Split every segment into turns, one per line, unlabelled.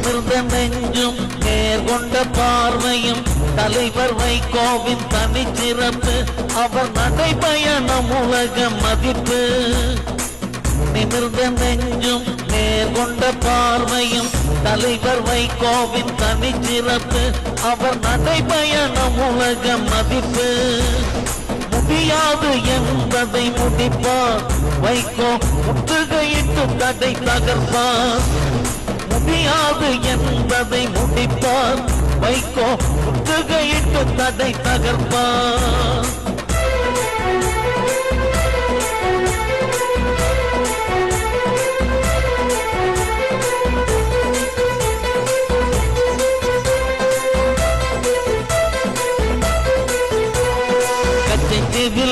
நிமிர்ந்த நெஞ்சும் நேர்கொண்ட பார்வையும் தலைவர் வைகோவின் தனிச்சிறப்பு அவர் நடைபயணம் உலக மதிப்பு. நிமிர்ந்த நெஞ்சும் நேர்கொண்ட பார்வையும் தலைவர் வைகோவின் தனிச்சிறப்பு அவர் நடைபயணம் உலக மதிப்பு. முடியாது என்பதை முடிப்பார் வைகோ முற்றுகையிட்டு தடை தகர்ப்பார். முடியாது என்பதை முடிப்பார் வைகோ முற்றுகையிட்டு தடை தகர்ப்பார்.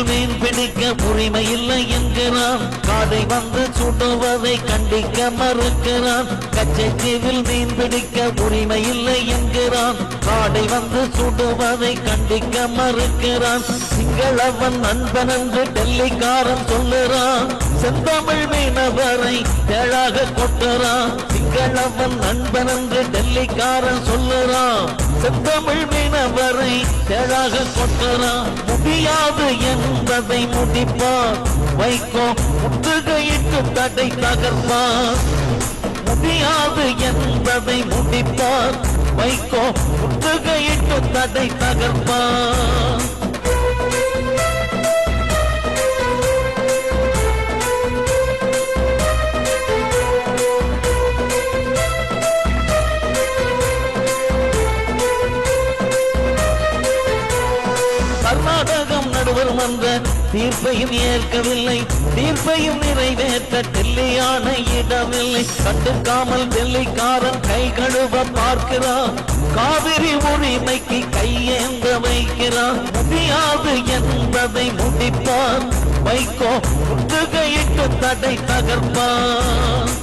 மீன் பிடிக்க உரிமை இல்லை என்கிறான். காடை வந்து சுடுவதை கண்டிக்க மறுக்கிறான். கச்சைத்தீவில் மீன் பிடிக்க உரிமை இல்லை என்கிறான். காடை வந்து சுடுவதை கண்டிக்க மறுக்கிறான். சிங்களவன் நண்பன் என்று டெல்லிக்காரன் சொல்லுறான். செந்தமிழ் மீனவரை தேழாக கொட்டுறான். சிங்களவன் நண்பன் என்று டெல்லிக்காரன் சொல்லுறான். செந்தமிழ் மீனவரை தேழாக கொட்டுறான். முடியாது என்பதை முடிப்பார் வைகோ முற்றுகையிட்டு தடை தகர்ப்பார். முடியாது என்பதை முடிப்பார் வைகோ முற்றுகையிட்டு தடை தகர்ப்பார். கர்நாடகம் நடுவர் மன்ற தீர்ப்பையும் ஏற்கவில்லை. தீர்ப்பையும் நிறைவேற்ற டெல்லி ஆணையிடவில்லை. கண்டுக்காமல் டெல்லிக்காரன் கை கழுவ பார்க்கிறான். காவிரி உரிமைக்கு கையேந்த வைக்கிறான். முடியாது என்பதை முடிப்பார் வைகோ முற்றுகையிட்டு தடை தகர்ப்பார்.